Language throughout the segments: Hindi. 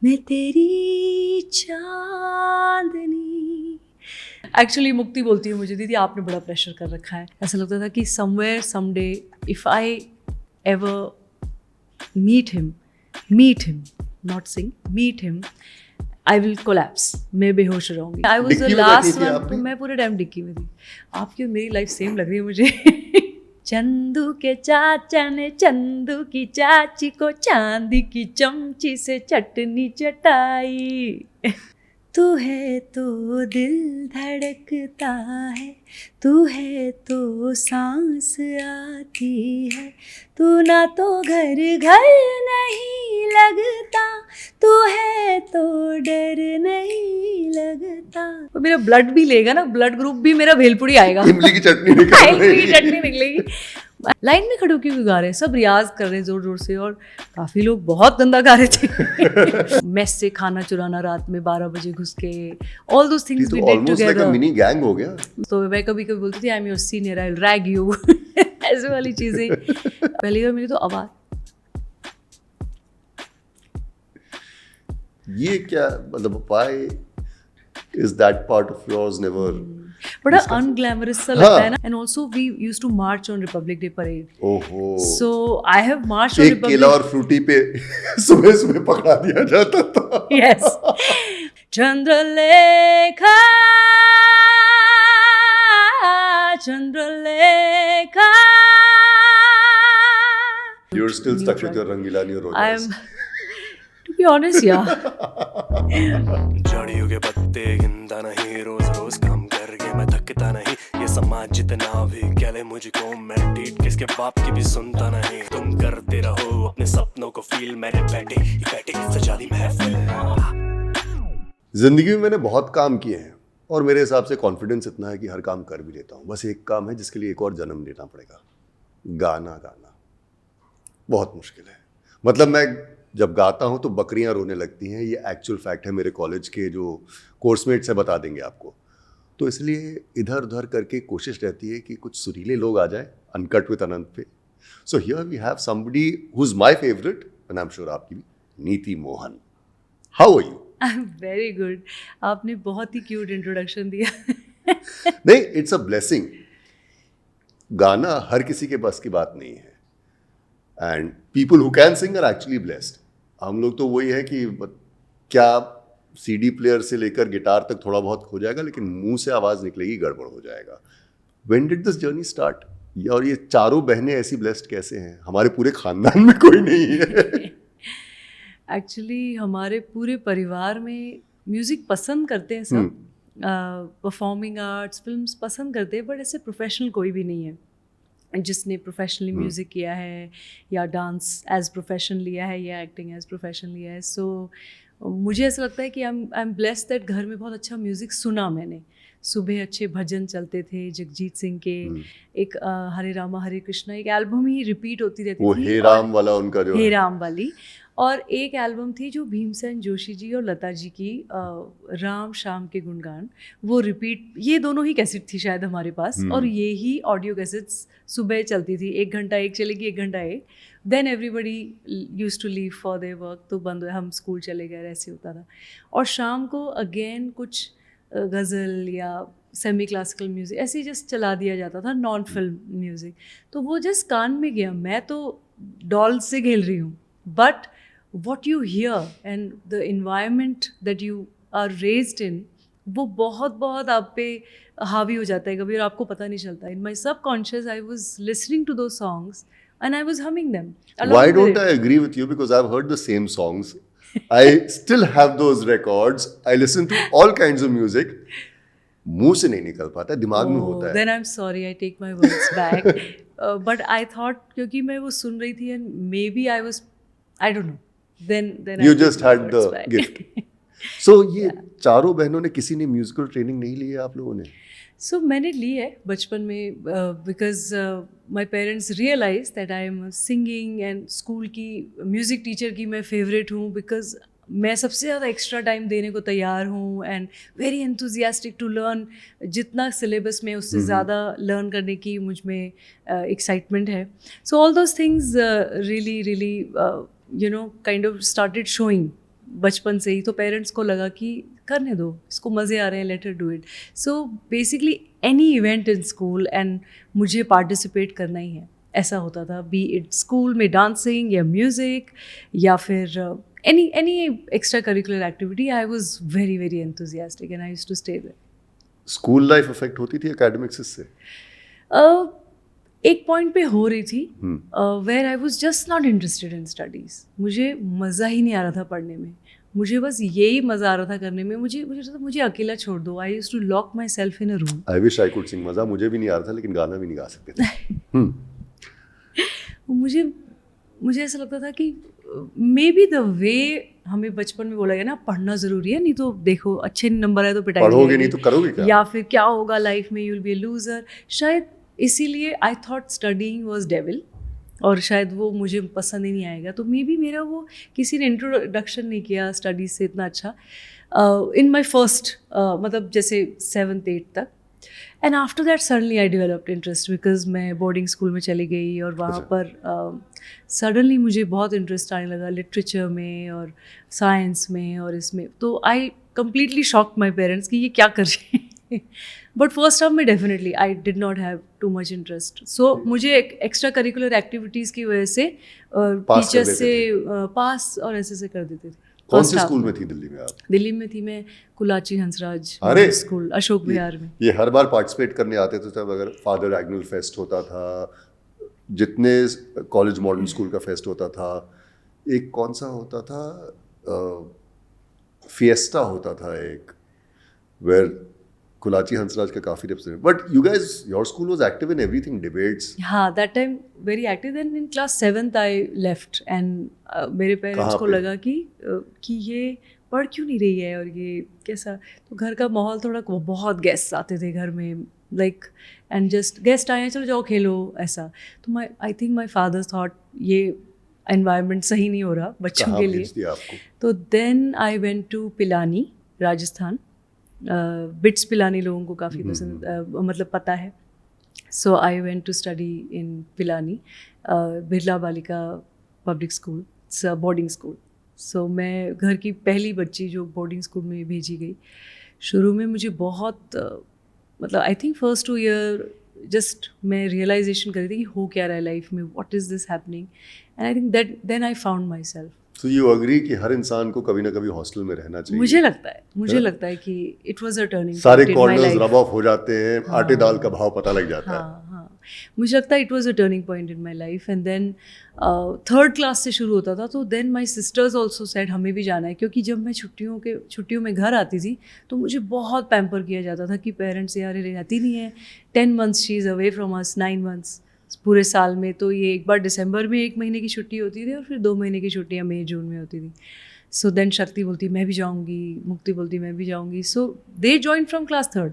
मैं तेरी चांदनी। एक्चुअली मुक्ति बोलती है मुझे, दीदी आपने बड़ा प्रेशर कर रखा है। ऐसा लगता था कि somewhere someday if I ever meet him, not sing, meet him, I will collapse, मैं बेहोश रहूंगी। आई वॉज द डिक्की में लास्ट बैठी थी वन, आपने? मैं पूरे टाइम डिक्की में थी। आपकी और मेरी लाइफ सेम लग रही है मुझे। चंदू के चाचा ने चंदू की चाची को चांदी की चमची से चटनी चटाई। तू है तो दिल धड़कता है, तू है तो सांस आती है, तू ना तो घर घर नहीं लगता, तू है तो डर नहीं लगता। तो मेरा ब्लड भी लेगा ना, ब्लड ग्रुप भी मेरा भेलपुरी आएगा। इमली की चटनी निकल इमली की रही। चटनी निकलेगी। लाइन में खड़े होकर क्यों गा रहे हैं, सब रियाज कर रहे हैं जोर जोर से, और काफी लोग बहुत गंदा गा रहे थे। मेस से खाना चुराना रात में 12 बजे घुस के, all those things we did almost like a together. Mini gang हो गया। तो मैं कभी कभी बोलती थी I am your senior, I will rag you. ऐसे वाली चीजें। पहली बार मिली तो आवाज, ये क्या मतलब, why is that part of yours never? बड़ा अनग्लैमरस सा लगता है ना। And also we used to march on Republic Day parade. ओहो, so I have march on एक केला रिपब्लिक। और फ्रूटी पे सुबह सुबह पकड़ा दिया जाता था। Yes. Chandralekha, Chandralekha. You're still stuck with your Rangilani or Rojas. I'm, to be honest, yeah. झाड़ियों के पत्ते गिनता नहीं, रोज रोज काम करके मैं थकता नहीं, ये समाज जितना भी कह ले मुझको, मैं डीट किसके बाप की भी सुनता नहीं। तुम करते रहो अपने सपनों को फील, मेरे बैठे सजा दी महफिल। जिंदगी में मैंने बहुत काम किए हैं और मेरे हिसाब से कॉन्फिडेंस इतना है कि हर काम कर भी लेता हूँ। बस एक काम है जिसके लिए एक और जन्म लेना पड़ेगा, गाना गाना। बहुत मुश्किल है। मतलब मैं जब गाता हूँ तो बकरियां रोने लगती हैं, ये एक्चुअल फैक्ट है। मेरे कॉलेज के जो कोर्समेट्स है बता देंगे आपको। तो इसलिए इधर उधर करके कोशिश रहती है कि कुछ सुरीले लोग आ जाए अनकट विद अनंत पे। So here we have somebody who is my favourite and I am sure आपकी भी, Neeti Mohan. How are you? I'm very good. आपने बहुत ही क्यूट इंट्रोडक्शन दिया। नहीं, इट्स अ ब्लेसिंग। गाना हर किसी के बस की बात नहीं है and people who can sing are actually blessed. हम लोग तो वही है कि क्या सीडी प्लेयर से लेकर गिटार तक थोड़ा बहुत हो जाएगा, लेकिन मुंह से आवाज़ निकलेगी गड़बड़ हो जाएगा। When did this journey start? और ये चारों बहनें ऐसी ब्लेस्ड कैसे हैं? हमारे पूरे खानदान में कोई नहीं है। एक्चुअली हमारे पूरे परिवार में म्यूज़िक पसंद करते हैं सब, परफॉर्मिंग आर्ट्स, फिल्म्स पसंद करते हैं, बट ऐसे प्रोफेशनल कोई भी नहीं है जिसने प्रोफेशनली म्यूज़िक किया है या डांस एज प्रोफेशन लिया है या एक्टिंग एज प्रोफेशन लिया है। सो मुझे ऐसा लगता है कि आई एम ब्लेस्ड दैट घर में बहुत अच्छा म्यूज़िक सुना मैंने। सुबह अच्छे भजन चलते थे जगजीत सिंह के, एक हरे रामा हरे कृष्णा, एक एल्बम ही रिपीट होती रहती वो थी, हे राम वाला उनका जो हे है। राम वाली, और एक एल्बम थी जो भीमसेन जोशी जी और लता जी की, राम शाम के गुणगान, वो रिपीट, ये दोनों ही कैसेट थी शायद हमारे पास, और ये ही ऑडियो कैसेट्स सुबह चलती थी। 1 घंटा एक चलेगी, 1 घंटा एक, then everybody used to leave for their work, तो बंद हुआ, हम स्कूल चले गए, ऐसे होता था। और शाम को अगेन कुछ गज़ल या सेमी क्लासिकल म्यूज़िक ऐसे ही जस्ट चला दिया जाता था, नॉन फिल्म म्यूज़िक, तो वो जस्ट कान में गया। मैं तो डॉल से खेल रही हूँ, but what you hear and the environment that you are raised in, वो बहुत बहुत आप पे हावी हो जाता है कभी, और आपको पता नहीं चलता। In my subconscious I was listening to those songs and I was humming them along Why with don't it. I agree with you? Because I've heard the same songs. I still have those records. I listen to all kinds of music. मुंह से नहीं निकल पाता, दिमाग में होता है। Then I'm sorry, I take my words back. But I thought क्योंकि मैं वो सुन रही थी and maybe I was, I don't know. Then You I take just my had words the back. gift. So ये चारों बहनों ने किसी ने म्यूजिकल ट्रेनिंग नहीं ली है आप लोगों ने? सो मैंने ली है बचपन में, because my parents realise that I am singing, and school की म्यूज़िक टीचर की मैं फेवरेट हूँ, बिकॉज मैं सबसे ज़्यादा एक्स्ट्रा टाइम देने को तैयार हूँ, and very enthusiastic to learn. जितना सिलेबस में उससे ज़्यादा लर्न करने की मुझ में एक्साइटमेंट है। So all those things really really you know kind of started showing बचपन से ही, तो पेरेंट्स को लगा कि करने दो, इसको मज़े आ रहे हैं, let her do it. So basically any event in school and मुझे पार्टिसिपेट करना ही है, ऐसा होता था. बी इट स्कूल में डांसिंग या म्यूज़िक या फिर any extracurricular activity, I was very very enthusiastic and I used to stay there. School life affect होती थी एकेडमिक्स से? एक पॉइंट पे हो रही थी where I was just not interested in studies. मुझे मज़ा ही नहीं आ रहा था पढ़ने में, मुझे बस यही मज़ा आ रहा था करने में. मुझे अकेला छोड़ दो. I used to lock myself in a room. I wish I could sing. मज़ा मुझे भी नहीं आ रहा था, लेकिन गाना भी नहीं गा सकते थे. मुझे ऐसा लगता था कि मे बी द वे हमें बचपन में बोला गया ना, पढ़ना ज़रूरी है, नहीं तो देखो अच्छे नंबर है तो पिटाई पढ़ोगे नहीं तो करोगे क्या, या फिर क्या होगा लाइफ में, you will be a loser. शायद इसीलिए I thought studying was devil, और शायद वो मुझे पसंद ही नहीं आएगा. तो मे बी मेरा वो किसी ने इंट्रोडक्शन नहीं किया स्टडीज़ से इतना अच्छा इन माई फर्स्ट मतलब जैसे 7th 8th तक. And after that suddenly I developed interest because मैं बोर्डिंग स्कूल में चली गई और वहाँ पर सडनली मुझे बहुत इंटरेस्ट आने लगा लिटरेचर में और साइंस में और इसमें. तो I completely shocked my parents कि ये क्या कर रहे हैं. बट फर्स्ट टर्म में definitely I did not have too much interest. So मुझे एक्स्ट्रा करिकुलर एक्टिविटीज़ की वजह से टीचर्स से पास और ऐसे कर देते थे. कौन से स्कूल में थी दिल्ली में आप? दिल्ली में थी मैं कुलाची हंसराज स्कूल, अशोक विहार में. ये हर बार पार्टिसिपेट करने आते थे तब. अगर फादर एग्नल फेस्ट होता था, जितने कॉलेज मॉडर्न स्कूल का फेस्ट होता था, एक कौन सा होता था, फिएस्टा होता था एक, वेयर कुलाची हंसराज का काफी represent. But you guys, your school was active in everything, debates. हाँ, that time very active. Then in class 7th I left and मेरे पेरेंट्स को लगा कि ये पढ़ क्यों नहीं रही है और ये कैसा. तो घर का माहौल थोड़ा, बहुत गेस्ट आते थे घर में, लाइक एंड जस्ट गेस्ट आए हैं चलो जाओ खेलो ऐसा. तो I think my father thought ये एनवायरनमेंट सही नहीं हो रहा बच्चों के लिए. तो then I went to Pilani, Rajasthan. BITS Pilani लोगों को काफ़ी पसंद मतलब पता है. So I went to study in Pilani, Birla Balika public school, it's boarding school. So मैं घर की पहली बच्ची जो बोर्डिंग स्कूल में भेजी गई. शुरू में मुझे बहुत मतलब I think first 2 year just मैं रियलाइजेशन कर रही थी कि हो क्या रहा है लाइफ में, what is this happening. And I think that then I found myself. So you agree कि हर इंसान को कभी ना कभी हॉस्टल में रहना चाहिए? मुझे लगता है कि इट वाज अ टर्निंग. सारे कॉर्नर्स रब ऑफ हो जाते हैं, आटे दाल का भाव पता लग जाता है. हाँ, मुझे लगता है it was a turning point in my life. And then 3rd class से शुरू होता था. तो then my sisters also said हमें भी जाना है, क्योंकि जब मैं छुट्टियों में घर आती थी तो मुझे बहुत पैम्पर किया जाता था कि पेरेंट्स यार रहती नहीं है, 10 months she is away from us, 9 months पूरे साल में. तो ये एक बार दिसंबर में 1 महीने की छुट्टी होती थी और फिर 2 महीने की छुट्टियाँ मई जून में होती थी. सो देन शक्ति बोलती मैं भी जाऊँगी, मुक्ति बोलती मैं भी जाऊँगी. So they join from class 3rd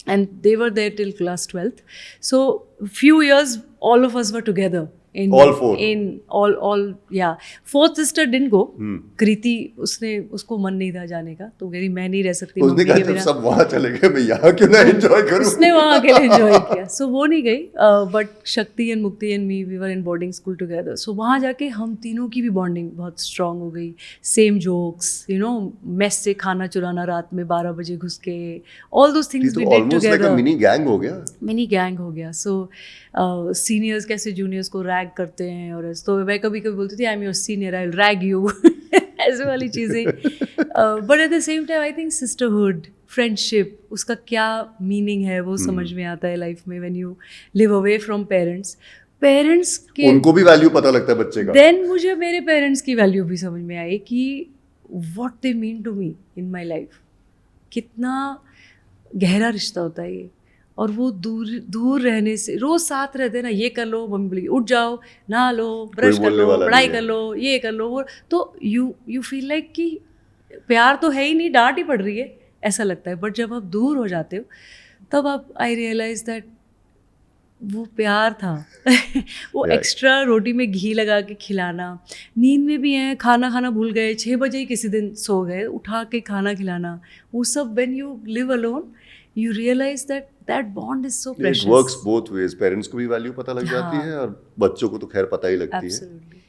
and they were there till class 12th. So few years all of us were together in all 4 in all yeah. 4th sister didn't go. कृति उसको मन नहीं था जाने का, तो कह मैं नहीं रह सकती. उसने कहा जब सब वहाँ चले गए मैं यहाँ क्यों ना एंजॉय करूँ. उसने वहाँ अकेले एंजॉय किया. सो वो नहीं गई. But Shakti and Mukti and me we were in boarding school together. So वहाँ जाके हम तीनों की भी बॉन्डिंग बहुत स्ट्रांग हो गई. Same jokes, you know, mess से खाना चुराना रात में 12 बजे घुस के, all those things we did together. Mini gang हो गया. सो सीनियर्स कैसे जूनियर्स को रैग करते हैं, और तो मैं कभी बोलती थी I am your senior, I will rag you, ऐसे वाली चीज़ें. But at the same time I think sisterhood, friendship, उसका क्या मीनिंग है वो समझ में आता है लाइफ में when you live away from parents के. उनको भी वैल्यू पता लगता है बच्चे का. देन मुझे मेरे पेरेंट्स की वैल्यू भी समझ में आई कि what they mean to me in my life. कितना गहरा रिश्ता होता है ये. और वो दूर रहने से, रोज साथ रहते ना, ये कर लो, मम्मी बोलेगी उठ जाओ, नहा लो, ब्रश कर लो, पढ़ाई कर लो, ये कर लो, वो, तो यू फील लाइक कि प्यार तो है ही नहीं, डांट ही पड़ रही है, ऐसा लगता है. बट जब आप दूर हो जाते हो तब आप आई रियलाइज दैट वो प्यार था. वो एक्स्ट्रा रोटी में घी लगा के खिलाना, नींद में भी हैं, खाना भूल गए, 6 बजे ही किसी दिन सो गए, उठा के खाना खिलाना, वो सब. When you live alone you realize that bond is so precious. It works both ways. Parents को भी वैल्यू पता लग जाती है और बच्चों को तो खैर पता ही लगती है. Absolutely.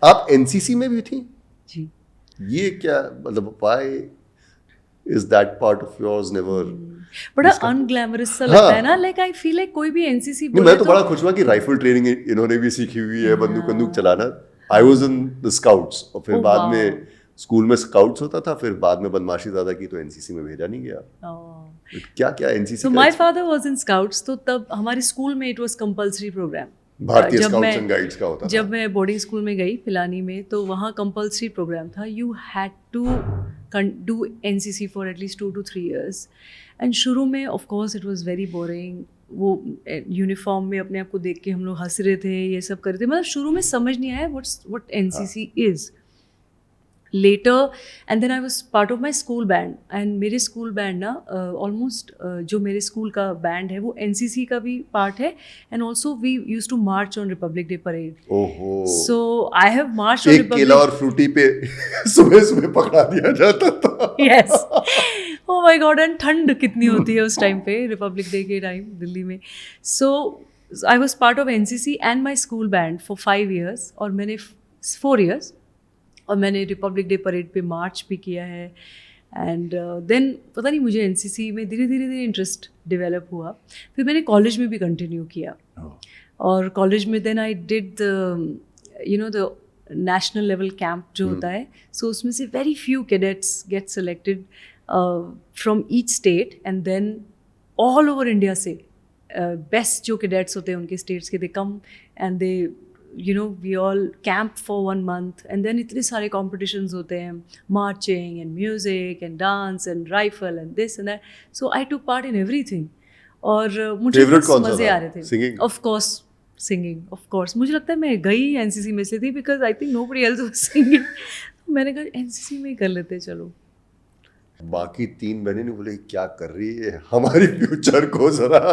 आप एनसीसी में भी थी? जी. ये क्या मतलब why is that part of yours never बड़ा अनग्लैमरस सा लगता है ना, लाइक आई फील लाइक कोई भी एनसीसी नहीं, मैं तो बड़ा खुश हुआ कि राइफल ट्रेनिंग इन्होंने भी सीखी हुई है, बंदूक चलाना। आई वाज इन द स्काउट्स और फिर बाद में स्कूल में स्काउट्स होता था, फिर बाद में बदमाशी ज्यादा की तो एनसीसी में भेजा नहीं गया। क्या क्या NCC so my father was in scouts, तो तब हमारे स्कूल में इट वाज कंपलसरी प्रोग्राम। भारतीय स्काउट्स एंड गाइड्स का होता था। जब मैं बोर्डिंग स्कूल में गई पिलानी में, तो वहाँ कंपलसरी प्रोग्राम था, you had to do NCC for at least 2 to 3 years। And शुरू में of course it was very boring, वो यूनिफॉर्म में अपने आप को देख के हम लोग हंस रहे थे, ये सब कर रहे थे, मतलब शुरू में समझ नहीं आया what NCC is. Later and then I was part of my school band, and मेरे स्कूल बैंड ना ऑलमोस्ट जो मेरे स्कूल का बैंड है वो एनसीसी का भी पार्ट है, and also we used to march on Republic Day parade. ओहो, so I have march on एक केला और फ्रूटी पे सुबह सुबह पकड़ा दिया जाता था। Yes, oh my god, and ठंड कितनी होती है उस टाइम पे, रिपब्लिक डे के टाइम दिल्ली में। So I was part of NCC and my school band for 5 years, और मैंने 4 years, और मैंने रिपब्लिक डे परेड पे मार्च भी किया है। एंड देन पता नहीं मुझे एनसीसी में धीरे धीरे इंटरेस्ट डेवलप हुआ, फिर मैंने कॉलेज में भी कंटिन्यू किया। और कॉलेज में then I did the national level camp जो होता है, सो उसमें से very few cadets get selected from each state, and then all over India से बेस्ट जो कैडेट्स होते हैं उनके स्टेट्स के, they come and they we all camp for 1 month, and then इतने सारे competitions होते हैं, marching and music and dance and rifle and this and that, so I took part in everything। और मुझे मज़े आ रहे थे। Singing? Of course, singing, of course। मुझे लगता है मैं गई एनसीसी में से थी, because I think nobody else was singing। मैंने कहा एनसीसी में ही कर लेते चलो। बाकी 3 बहनें ने बोले क्या कर रही है, हमारी फ्यूचर को जरा।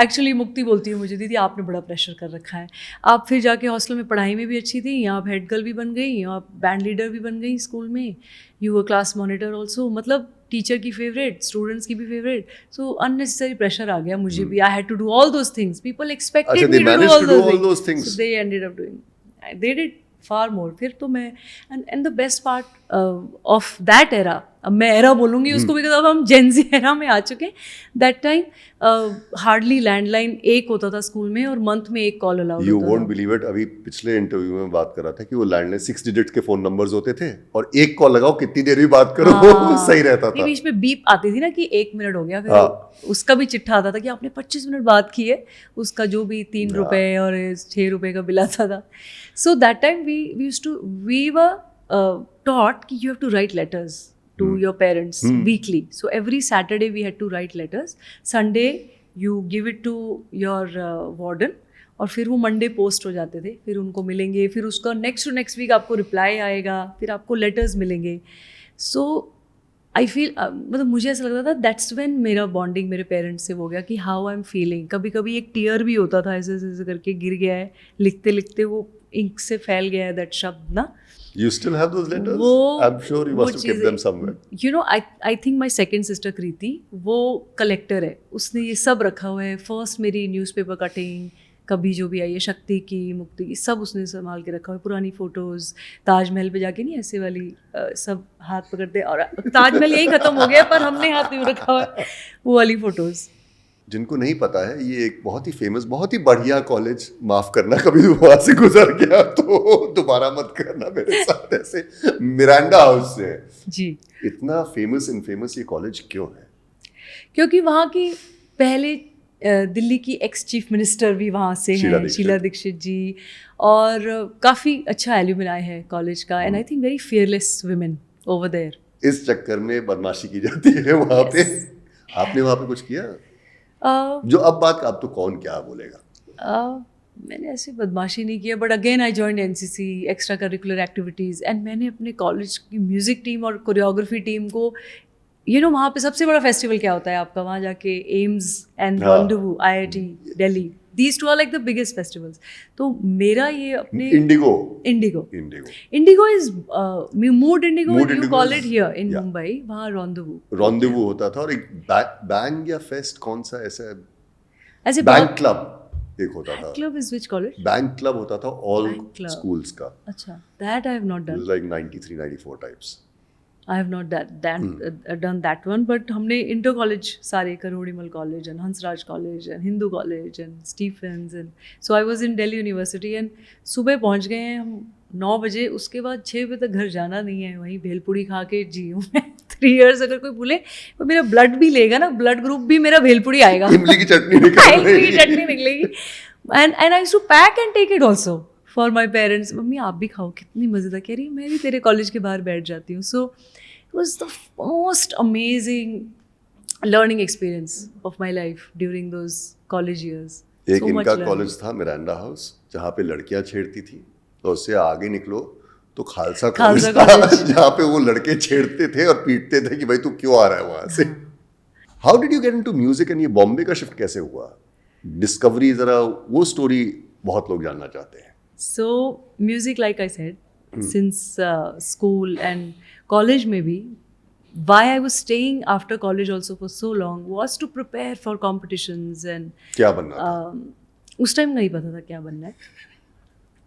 एक्चुअली मुक्ति बोलती है मुझे, दीदी आपने बड़ा प्रेशर कर रखा है, आप फिर जाके हॉस्टल में पढ़ाई में भी अच्छी थी, आप हेड गर्ल भी बन गई, आप बैंड लीडर भी बन गई स्कूल में, you were class monitor also, मतलब टीचर की फेवरेट, स्टूडेंट्स की भी फेवरेट, सो अननेसेसरी प्रेशर आ गया मुझे भी। I had to do all those things, people expected me to do all those things, they ended up doing, they did far more. फिर तो मैं and the best part of that era, अब मैं एरा बोलूँगी उसको बिकॉज अब हम जेनजी एरा में आ चुके हैं। दैट टाइम हार्डली लैंडलाइन एक होता था स्कूल में, और मंथ में 1 कॉल अलाउड होता था। यू वोंट बिलीव इट, अभी पिछले इंटरव्यू में बात कर रहा था कि वो लैंडलाइन 6 digits के फोन नंबर्स होते थे, और 1 कॉल लगाओ कितनी देर भी बात करो, सही रहता था। बीच में बीप आती थी ना कि 1 minute हो गया, फिर उसका भी चिट्ठा आता था कि आपने 25 मिनट बात की है, उसका जो भी 3 रुपए और 6 रुपए का बिल आता था। So that time we were taught कि you have to write letters to your parents weekly. So every Saturday we had to write letters. Sunday you give it to your warden, और फिर वो मंडे पोस्ट हो जाते थे, फिर उनको मिलेंगे, फिर उसका नेक्स्ट वीक आपको रिप्लाई आएगा, फिर आपको लेटर्स मिलेंगे। सो आई फील मतलब मुझे ऐसा लगता था दैट्स व्हेन मेरा बॉन्डिंग मेरे पेरेंट्स से हो गया कि हाउ आई एम फीलिंग। कभी कभी एक टीयर भी होता था, ऐसे ऐसे करके गिर गया है, लिखते लिखते वो इंक से फैल गया है दैट शब्द ना। You still have those letters? I'm sure you must have kept them somewhere. You know, I think my second sister कृति, वो कलेक्टर है, उसने ये सब रखा हुआ है। फर्स्ट मेरी न्यूज़पेपर कटिंग कभी जो भी आई है, शक्ति की, मुक्ति की, सब उसने संभाल के रखा हुआ है। पुरानी फ़ोटोज़, ताजमहल पे जाके नहीं ऐसे वाली सब हाथ पकड़ते, और ताजमहल यही ख़त्म हो गया पर हमने हाथ नहीं रखा हुआ है, वो वाली फ़ोटोज़। जिनको नहीं पता है, ये एक बहुत ही फेमस, बहुत ही बढ़िया कॉलेज, माफ करना कभी वहाँ से गुजर गया तो दोबारा मत करना मेरे साथ ऐसे, मिरांडा हाउस से है जी। इतना फेमस इनफेमस ये कॉलेज क्यों है? क्योंकि वहाँ की पहले दिल्ली की एक्स चीफ मिनिस्टर भी वहाँ से हैं, शीला दीक्षित जी, और काफ़ी अच्छा एल्यूमिनाई है कॉलेज का, and I think very fearless women over there. इस चक्कर में बदमाशी की जाती है वहाँ पे। आपने वहाँ पे कुछ किया जो अब तो कौन क्या बोलेगा? मैंने ऐसे बदमाशी नहीं किया, but again I joined NCC, extra curricular activities, and मैंने अपने कॉलेज की म्यूज़िक टीम और कोरियोग्राफी टीम को, वहाँ पे सबसे बड़ा फेस्टिवल क्या होता है आपका, वहाँ जाके AIIMS and Rendezvous, IIT Delhi, these two are like the biggest festivals. तो मेरा ये अपने Indigo is Mood Indigo, you call it here in Mumbai, वहाँ रॉन्डेवू होता था। और एक बैंग या फेस्ट कौन सा ऐसा ऐसे बैंक क्लब एक होता था, Club is which college? Bank club होता था ऑल Bank club. स्कूल्स का, अच्छा, that I have not done. Like 93 94 types. I have not done that one, but हमने इंटर कॉलेज सारे, Kirorimal College and Hansraj College and Hindu College and Stephen's, and so I was in Delhi University. And सुबह पहुंच गए हैं हम 9 बजे, उसके बाद 6 बजे तक घर जाना नहीं है, वहीं भेलपुरी खा के जी हूँ मैं 3 years. अगर कोई बोले तो मेरा ब्लड भी लेगा ना, ब्लड ग्रुप भी मेरा भेलपुरी आएगा. इमली की चटनी निकलेगी. And I used to pack and take it also for my parents. मम्मी आप भी खाओ, कितनी मज़ेदार. कह रही मैं भी तेरे कॉलेज के बाहर बैठ जाती हूँ. So it was the most amazing learning experience of my life during those college years. एक इनका कॉलेज था मिरांडा हाउस, जहाँ पे लड़कियां छेड़ती थी, तो उससे आगे निकलो तो खालसा कॉलेज था, जहाँ पे वो लड़के छेड़ते थे और पीटते थे कि भाई तू क्यों आ रहा है वहां से. How did you get into music, and ये बॉम्बे का शिफ्ट कैसे हुआ, डिस्कवरी, जरा वो स्टोरी बहुत लोग जानना चाहते हैं. So music, like I said, since school and college maybe, why I was staying after college also for so long was to prepare for competitions. And क्या बनना था? उस टाइम नहीं पता था क्या बनना है.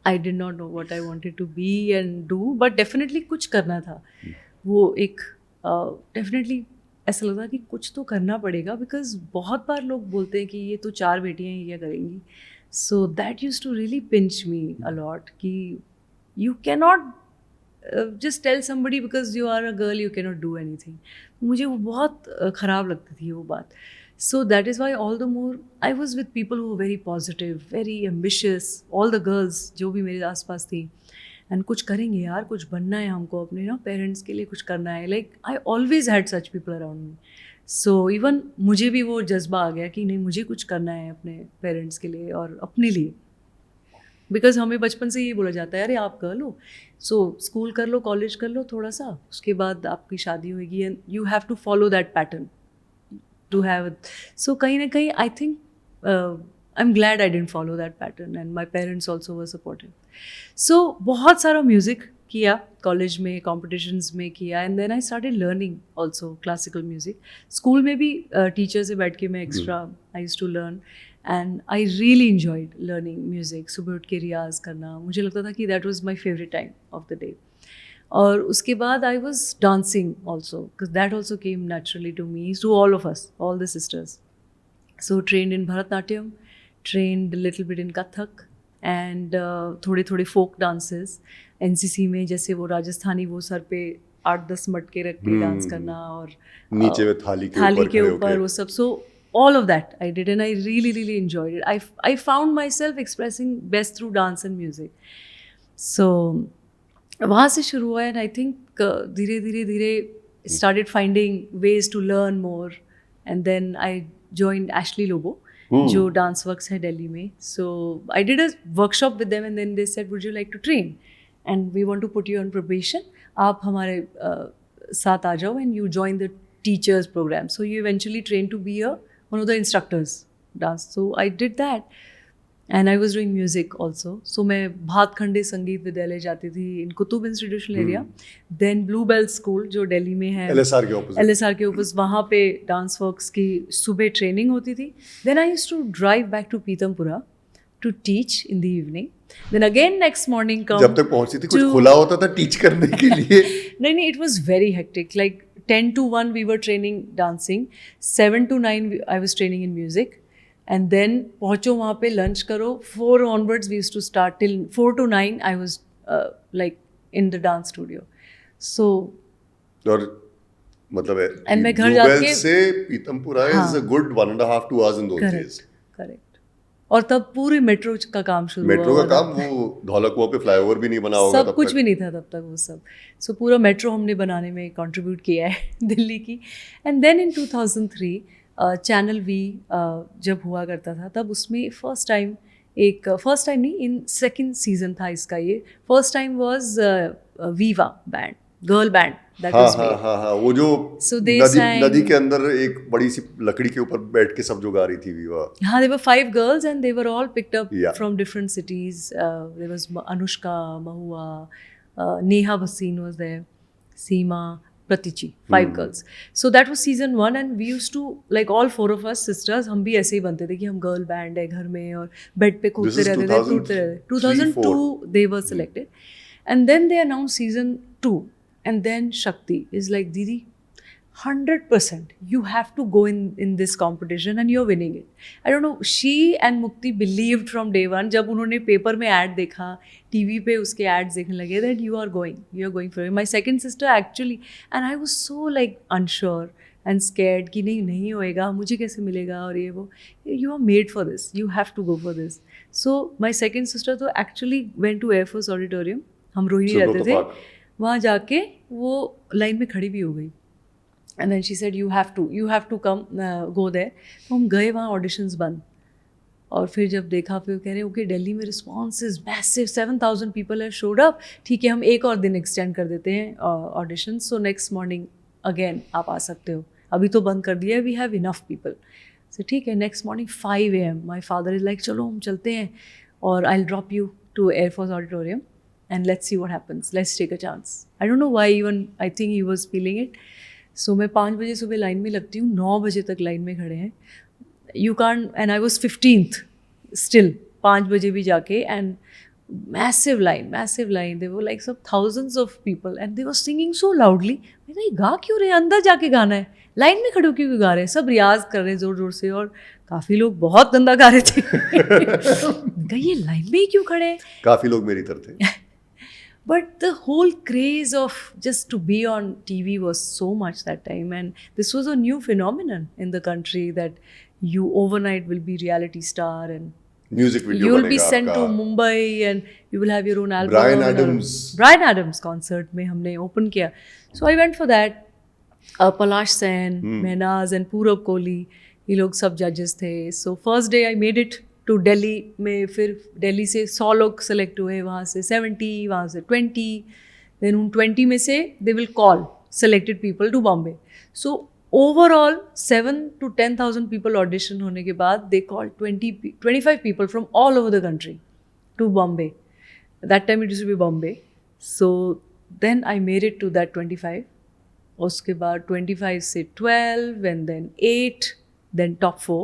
I did not know what I wanted to be and do, but definitely कुछ करना था. वो एक definitely ऐसा लगता कि कुछ तो करना पड़ेगा, बिकॉज बहुत बार लोग बोलते हैं कि ये तो 4 बेटियां ही क्या करेंगी. So that used to really pinch me a lot कि you cannot just tell somebody because you are a girl you cannot do anything. मुझे वो बहुत ख़राब लगती थी वो बात. So that is why all the more I was with people who were very positive, very ambitious, all the girls जो भी मेरे आसपास थी, and कुछ करेंगे यार, कुछ बनना है हमको, अपने ना पेरेंट्स के लिए कुछ करना है. Like I always had such people around me. So even मुझे भी वो जज्बा आ गया कि नहीं, मुझे कुछ करना है अपने पेरेंट्स के लिए और अपने लिए. बिकॉज हमें बचपन से ये बोला जाता है, अरे आप कर लो, सो स्कूल कर लो, कॉलेज कर लो थोड़ा सा, उसके बाद आपकी शादी होगी, and you have to follow that pattern to have. So कहीं ना कहीं I think I am glad I didn't follow that pattern, and my parents also were supportive. So बहुत सारा म्यूज़िक किया कॉलेज में, कॉम्पिटिशन्स में किया, and then I started learning also classical music. School में भी टीचर से बैठ के मैं extra I used to learn, and I really enjoyed learning music. सुबह उठ के रियाज करना, मुझे लगता था कि that was my favourite time of the day. और उसके बाद I was dancing also, because that also came naturally to me, to all of us, all the sisters. So trained in Bharatanatyam, trained little bit in Kathak, and थोड़े थोड़े फोक डांसेस. एनसीसी में जैसे वो राजस्थानी, वो सर पे 8-10 मटके रख के डांस करना, और नीचे में थाली के ऊपर वो सब. सो all of that I did, and I really really enjoyed it. I found myself expressing best through dance and music. So वहाँ से शुरू हुआ, and I think धीरे धीरे started finding ways to learn more, and then I joined Ashley Lobo, जो डांस वर्क्स है दिल्ली में. So I did a workshop with them, and then they said, would you like to train, and we want to put you on probation. आप हमारे साथ आ जाओ, and you join the teachers program. So you eventually train to be one of the instructors dance. So I did that, and I was doing music also. So मैं भातखंडे संगीत विद्यालय जाती थी in Qutub institutional area, then Blue Bell School जो दिल्ली में है, LSR के ऑपोजिट, वहाँ पे डांस वर्क्स की सुबह ट्रेनिंग होती थी. Then I used to drive back to Pitampura to teach in the evening. Then again next morning come. जब तक पहुँची थी कुछ खुला होता था टीच करने के लिए? नहीं, it was very hectic. Like 10 to 1 we were training dancing, 7 to 9 I was training in music, and then पहुँचो वहाँ पे lunch करो. 4 onwards we used to start till 4 to 9 I was like in the dance studio. So और मतलब and मैं घर जाके से Pitampura is a good 1.5 to 2 hours in those days. Correct. और तब पूरे मेट्रो का काम शुरू हुआ. मेट्रो का काम, वो धौलकुआं पे फ्लाईओवर भी नहीं बना होगा, सब कुछ भी नहीं था तब तक वो सब. सो पूरा मेट्रो हमने बनाने में कंट्रीब्यूट किया है दिल्ली की. And then in 2003 Channel V जब हुआ करता था, तब उसमें फर्स्ट टाइम नहीं, इन सेकंड सीजन था इसका. ये first time was Viva band, girl band. हाँ, वो जो नदी के अंदर एक बड़ी सी लकड़ी के ऊपर बैठ के सब जो गा रही थी वीवा. हाँ, there were 5 girls and they were all picked up from different cities. There was Anushka, Mahua, Neha Bhasin was there, Seema, Pratichi, 5 girls. So that was season 1 and we used to like all 4 of us sisters हम भी ऐसे ही बनते थे कि हम गर्ल बैंड है घर में और बेड पे कूदते रहते थे टूटते रहते 2002 they were selected and then they announced season 2 and then Shakti is like Didi 100% you have to go in this competition and you're winning it. I don't know, she and Mukti believed from day one. जब उन्होंने पेपर में ad देखा, TV पे उसके ads देखने लगे that you are going for it. My second sister actually, and I was so like unsure and scared कि नहीं होएगा, मुझे कैसे मिलेगा और ये वो. You are made for this. You have to go for this. So my second sister तो actually went to Air Force Auditorium. हम रोहिणी रहते थे. वहाँ जाके वो लाइन में खड़ी भी हो गई. And then she said you have to come go there. तो हम गए वहाँ auditions बंद और फिर जब देखा फिर कह रहे ओके दिल्ली में response is massive 7,000 people have showed up. ठीक है हम एक और दिन एक्सटेंड कर देते हैं audition so next morning again आप आ सकते हो. अभी तो बंद कर दिया है we have enough people. So ठीक है next morning 5 AM my father is like चलो हम चलते हैं और I will drop you to air force auditorium and let's see what happens. Let's take a chance. I don't know why even I think he was feeling it. So मैं 5 बजे सुबह लाइन में लगती हूँ 9 बजे तक लाइन में खड़े हैं. You can't and I was 15th still 5 बजे भी जाके and massive line. There were like some thousands of people and they were singing so loudly. मैंने ये गा क्यों रहे हैं अंदर जाके गाना है लाइन में खड़े हो क्यों गा रहे हैं. सब रियाज कर रहे हैं ज़ोर ज़ोर से और काफ़ी लोग बहुत गंदा गा रहे थे. ये लाइन में ही क्यों खड़े हैं. काफ़ी लोग मेरी तरह थे. But the whole craze of just to be on TV was so much that time and this was a new phenomenon in the country that you overnight will be reality star and music video you will be sent to Mumbai and you will have your own album. Bryan Adams concert में हमने open किया. So I went for that. Palash Sen, Mehnaz and Purab Kohli ये लोग सब judges थे. So first day I made it to Delhi में फिर दिल्ली से 100 लोग सेलेक्ट हुए वहाँ से 70 वहाँ से 20 then उन 20 में से they will call selected people to Bombay. So overall 7 to 10,000 people audition होने के बाद they called 25 people from all over the country to Bombay. That time it used to be Bombay. So then I made it to that 25. उसके बाद 25 से 12 and then 8 then top 4.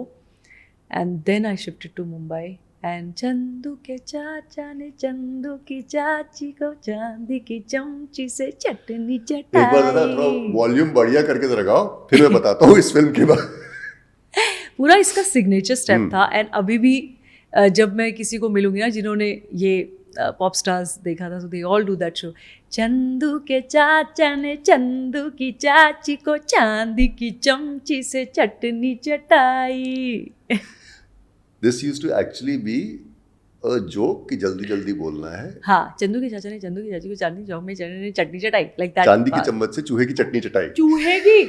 And then I shifted to Mumbai and Chandu के चाचा ने चंदू की चाची को चांदी की चमची से चटनी चटाई. एक बार जरा थोड़ा वॉल्यूम बढ़िया करके जरा गाओ फिर मैं बताता हूँ इस फिल्म के बाद. पूरा इसका सिग्नेचर स्टेप था एंड अभी भी जब मैं किसी को मिलूंगी ना जिन्होंने ये पॉप स्टार्स देखा था so they all do that show. Chandu के चाचा ने चंदू की चाची को चांदी की चमची से चटनी चटाई. This used to actually be a joke कि जल्दी बोलना है. हाँ चंदू के चाचा ने चंदू की चाची को चांदी चौक में चटनी चटाई like that. चांदी की चम्मच से चूहे की चटनी चटाई. चूहे की.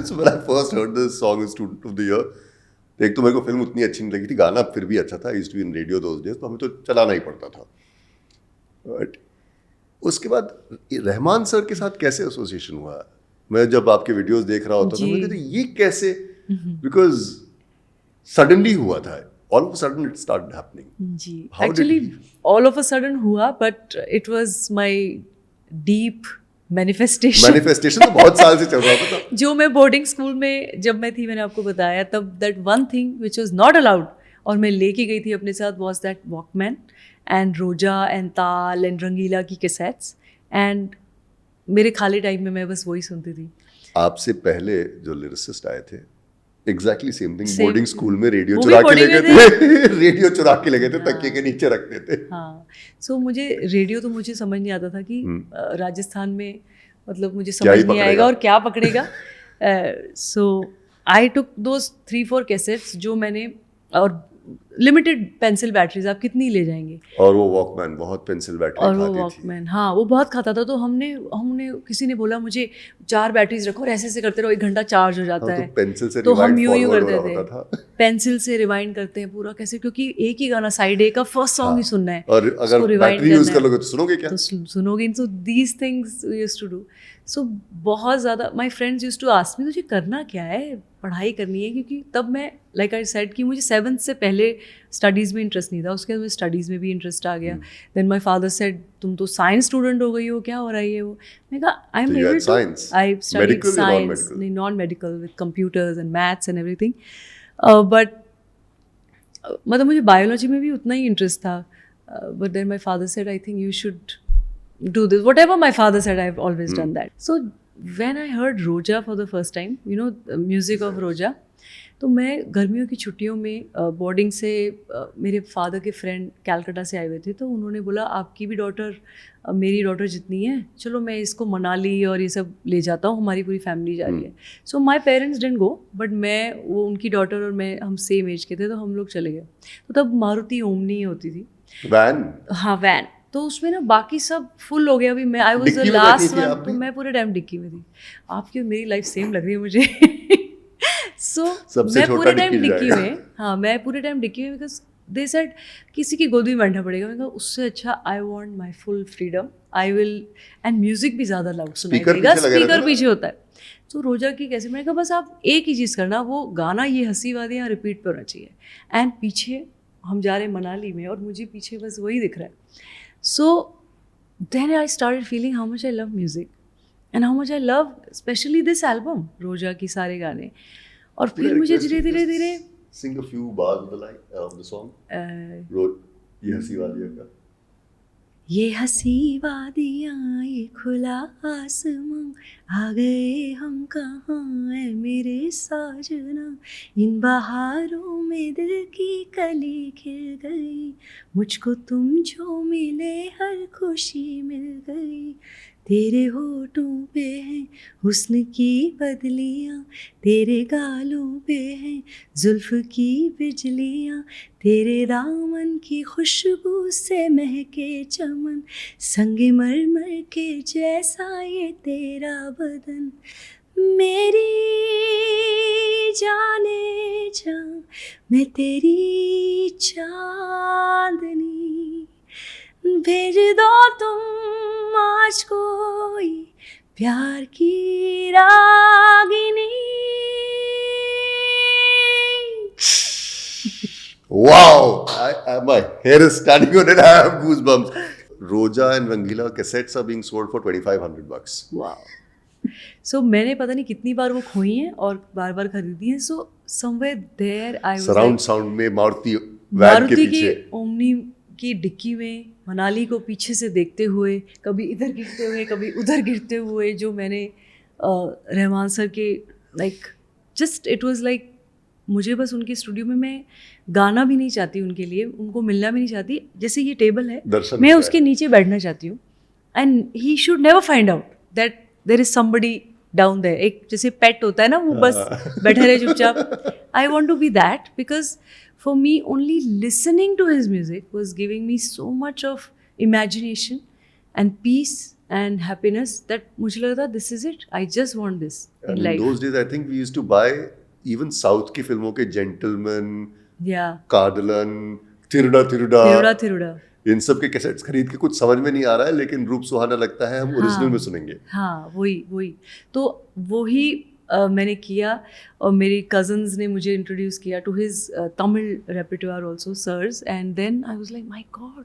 So when I first heard this song as Student of the Year, एक तो मेरे को फिल्म उतनी अच्छी नहीं लगी थी गाना फिर भी अच्छा था. used to be in radio those days तो हमें तो चलाना ही पड़ता था. But उसके बाद रहमान सर के साथ कैसे एसोसिएशन हुआ. मैं जब आपके वीडियोस देख रहा होता था मैं कहता ये कैसे बिकॉज सडनली हुआ था. All of a sudden it started happening. Ji actually all of a sudden हुआ but it was my deep manifestation तो बहुत साल से चल रहा था. जो मैं बोर्डिंग स्कूल में जब मैं थी मैंने आपको बताया तब that one thing which was not allowed और मैं लेके गई थी अपने साथ was that Walkman and रोजा and ताल and रंगीला की कैसेट्स and मेरे खाली टाइम में मैं बस वही सुनती थी. आपसे पहले जो लिरिसिस्ट आए थे exactly same thing boarding school में रेडियो चुरा के ले गए थे. रेडियो चुरा के ले गए थे तकिए के नीचे रखते थे. हाँ सो मुझे रेडियो तो मुझे समझ नहीं आता था कि राजस्थान में मतलब मुझे समझ नहीं आएगा और क्या पकड़ेगा. सो आई टुक दोस 3-4 कैसेट्स जो मैंने और लिमिटेड पेंसिल बैटरीज आप कितनी ले जाएंगे. और वो वॉकमैन बहुत पेंसिल बैटरी और वो वॉकमैन हाँ वो बहुत खाता था. तो हमने किसी ने बोला मुझे 4 बैटरीज रखो और ऐसे करते रहो 1 घंटा चार्ज हो जाता है. पेंसिल से तो हम यूं करते थे पेंसिल से रिवाइंड करते हैं पूरा कैसे क्योंकि एक ही गाना साइड ए का फर्स्ट सॉन्ग ही सुनना है और अगर बैटरी यूज कर लोगे तो सुनोगे क्या. तो सुनोगे. So these things we used to do. So बहुत ज़्यादा my friends used to ask me तुझे करना क्या है पढ़ाई करनी है क्योंकि तब मैं लाइक आई सेड कि मुझे 7th से पहले स्टडीज़ में इंटरेस्ट नहीं था, उसके बाद मुझे स्टडीज़ में भी इंटरेस्ट आ गया. देन माई फादर सेड तुम तो साइंस स्टूडेंट हो गई हो, क्या हो रहा है ये वो. मैं कहा I am So you had able to, science? I studied Medical or science, non-medical? नहीं non medical with computers and maths and everything. But मतलब मुझे बायोलॉजी में भी उतना ही इंटरेस्ट था. But then my father said I think you should do this. Whatever my father said, I've always done that. So when I heard Roja for the first time, you know, the music of Roja, तो मैं गर्मियों की छुट्टियों में बोर्डिंग से मेरे फादर के फ्रेंड कैलकाटा से आए हुए थे, तो उन्होंने बोला आपकी भी डॉटर मेरी डॉटर जितनी है, चलो मैं इसको मनाली और ये सब ले जाता हूँ, हमारी पूरी फैमिली जा रही है. So my parents didn't go, but मैं, वो उनकी डॉटर और मैं, हम सेम एज के थे, तो हम लोग चले गए. तो तब मारुति ओमनी होती थी, वैन. हाँ वैन. तो उसमें ना बाकी सब फुल हो गया. अभी मैं आई वाज द डिक्की में लास्ट बैठी थी वन, आप तो भी? मैं पूरे टाइम डिक्की में थी. आपकी और मेरी लाइफ सेम लग रही है मुझे. सो सबसे मैं छोटा पूरे टाइम डिक्की डिक्की जाएगा. में, हाँ मैं पूरे टाइम डिक्की में, बिकॉज दे सेड किसी की गोद में बैठना पड़ेगा. मैंने कहा उससे अच्छा I want my full freedom, I will, and music भी ज़्यादा लाउड सुनाई Speaker देगा, पीछे लगे रहते स्पीकर ना? पीछे होता है. तो रोजा की कैसे, मैंने कहा बस आप एक ही चीज़ करना, वो गाना ये हंसी वादियाँ रिपीट पे होना चाहिए, एंड पीछे हम जा रहे हैं मनाली में और मुझे पीछे बस वही दिख रहा है. सो then I started feeling how much I love music and how much I love especially this album, रोजा की सारे गाने. और फिर मुझे धीरे धीरे sing a few bars of the song. ये हंसी वादियाँ का. ये हंसी वादियाँ ये खुला आसमां, आ गए हम कहाँ है मेरे साजना, इन बहारों में दिल की कली खिल गई, मुझको तुम जो मिले हर खुशी मिल गई, तेरे होठों पे हैं हुस्न की बदलियाँ, तेरे गालों पे हैं जुल्फ की बिजलियाँ, तेरे दामन की खुशबू से महके चमन, संगे मरमर के जैसा ये तेरा बदन, मेरी जाने जा मैं तेरी चांदनी, भेज दो तुम आज कोई प्यार की Ragini. Wow! My hair is standing on it. I have goosebumps. Roja and Rangila cassettes are being sold for $2,500. Wow. सो मैंने पता नहीं कितनी बार वो खोई हैं और बार बार खरीदी हैं. So somewhere there I Surround sound में मारुति वैन के मारुति की पीछे. ओमनी की डिक्की में मनाली को पीछे से देखते हुए, कभी इधर गिरते हुए कभी उधर गिरते हुए, जो मैंने रहमान सर के like just it was like, मुझे बस उनके स्टूडियो में मैं गाना भी नहीं चाहती उनके लिए, उनको मिलना भी नहीं चाहती. जैसे ये टेबल है, दर्शन मैं होता उसके नीचे बैठना चाहती हूँ, and he should never find out that there is somebody down there. एक जैसे पेट होता है ना, वो बस बैठा रहे चुपचाप. I want to be that, because for me only listening to his music was giving me so much of imagination and peace and happiness that मुझे लगा था this is it, I just want this in And in life. those days, I think we used to buy even South की फिल्मों के Gentleman, Yeah, कार्डलन, थिरुडा थिरुडा, थिरुडा थिरुडा. इन सब के कैसेट्स खरीद के कुछ समझ में नहीं आ रहा है, लेकिन रूप सुहाना लगता है, हम ओरिजिनल में सुनेंगे. हाँ वही तो वही मैंने किया. और मेरी कज़न्स ने मुझे इंट्रोड्यूस किया to his Tamil repertoire also, sirs, and then I was like my god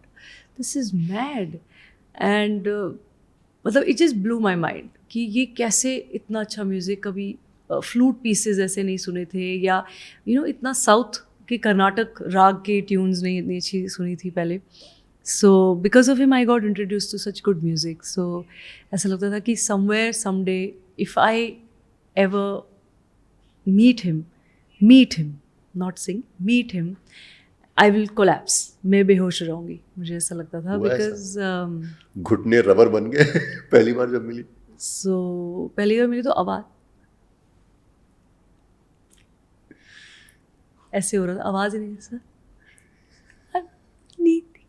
this is mad. And मतलब it just blew my mind कि ये कैसे इतना अच्छा म्यूज़िक, कभी फ्लूट पीसेज ऐसे नहीं सुने थे, या यू नो इतना साउथ के कर्नाटक राग के ट्यून्स नहीं इतनी अच्छी सुनी थी पहले. So because of him I got introduce to such good music. So ऐसा लगता था कि somewhere someday if I ever meet him, not sing, meet him, I will collapse. मैं बेहोश रहूँगी, मुझे ऐसा लगता था. हुआ बिकॉज घुटने रबर बन गए पहली बार जब मिली. सो पहली बार मिली तो आवाज़ ऐसे हो रहा था, आवाज़ ही नहीं सर नहीं थी,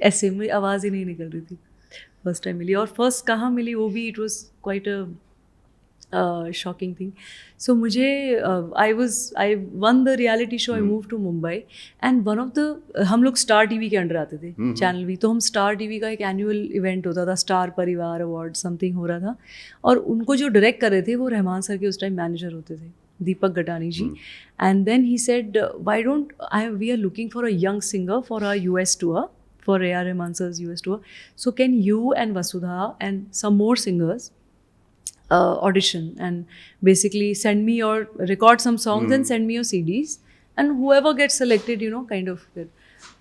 ऐसे मेरी आवाज़ ही नहीं निकल रही थी फर्स्ट टाइम मिली. और फर्स्ट कहाँ मिली वो भी, it was quite a shocking thing. So मुझे I won the reality show, I move to Mumbai, and one of the, हम लोग स्टार टीवी के अंडर आते थे, चैनल वी. तो हम स्टार टीवी का एक एनुअल इवेंट होता था, स्टार परिवार अवार्ड समथिंग हो रहा था, और उनको जो डायरेक्ट कर रहे थे वो रहमान सर के उस टाइम मैनेजर होते थे. Deepak Gatani ji. And then he said, we are looking for a young singer for our US tour, for A.R. Rahman sir's US tour. So can you and Vasudha and some more singers audition and basically send me your, record some songs and send me your CDs, and whoever gets selected, you know, kind of.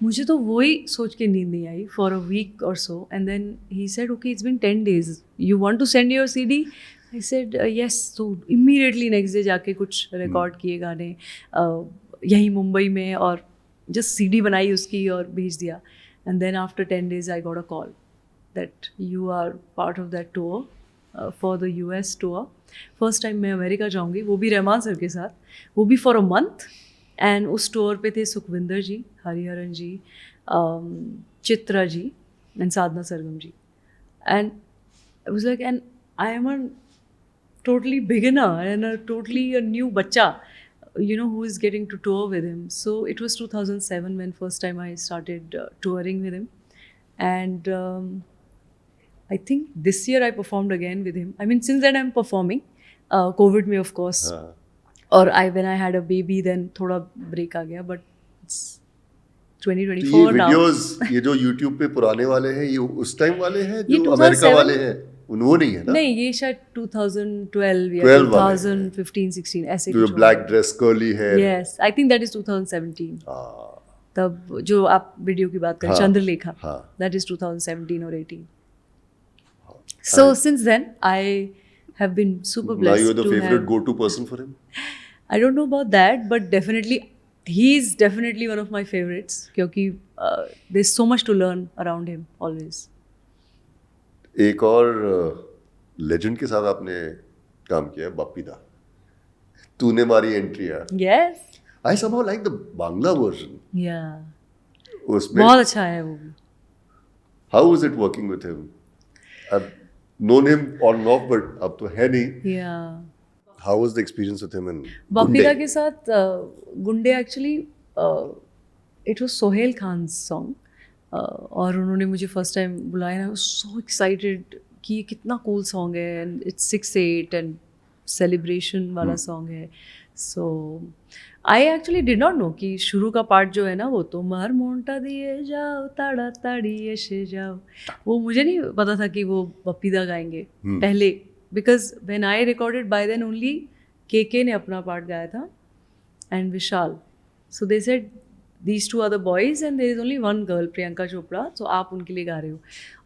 मुझे तो वही सोच के नींद नहीं आई for a week or so, and then he said, okay, it's been 10 days, you want to send your CD? I said yes. So immediately next day जाके कुछ रिकॉर्ड किए गाने यहीं मुंबई में, और just CD बनाई उसकी और भेज दिया. And then after 10 days I got a call that you are part of that tour for the US tour. First time मैं अमेरिका जाऊँगी, वो भी रहमान सर के साथ, वो भी for a month. एंड उस टूर पे थे Sukhwinder ji, Hariharan ji, Chitra ji and Sadhana Sargam ji. And I was like, and I am a totally beginner and a new bacha, you know, who is getting to tour with him. So it was 2007 when first time I started touring with him. And I think this year I performed again with him. I mean, since then I'm performing. COVID में of course. और when I had a baby then थोड़ा break आ गया, but it's 2024 ये now. वीडियोस ये जो YouTube पे पुराने वाले हैं, ये उस टाइम वाले हैं जो अमेरिका वाले हैं, वो नहीं है ना? नहीं, ये शायद 2012 या 2015-16 ऐसे जो ब्लैक ड्रेस कर्ली है. Yes, I think that is 2017. तब जो आप वीडियो की बात करें, Chandralekha, that is 2017 or 18. So since then I have been super blessed. Now you're the to favorite have... go-to person for him? I don't know about that, but definitely he's definitely one of my favorites क्योंकि there's so much to learn around him always. एक और लेजेंड के साथ आपने काम किया, बाप्पी दा. तूने मारी एंट्री है. Yes. I somehow like the Bangla version. Yeah. उसमें बहुत अच्छा है वो भी. How was it working with him? I've known him on and off, but अब तो है नहीं. Yeah. How was the experience with him in Bappi दा Gunde? के साथ Gunday actually it was Sohail Khan's song, और उन्होंने मुझे फर्स्ट टाइम बुलाया. आई वाज सो एक्साइटेड कि ये कितना कूल सॉन्ग है, एंड इट्स 6/8 एंड सेलिब्रेशन वाला सॉन्ग है. So I actually did not know कि शुरू का पार्ट जो है ना, वो तो मार मोंटा दिए जाओ ताड़ा ताड़ी ऐसे जाओ, वो मुझे नहीं पता था कि वो बाप्पी दा गाएंगे पहले, because when I recorded by then only के ने अपना पार्ट गाया था and Vishal. So they said these two are the boys and there is only one girl, Priyanka Chopra, so आप उनके लिए गा रहे हो.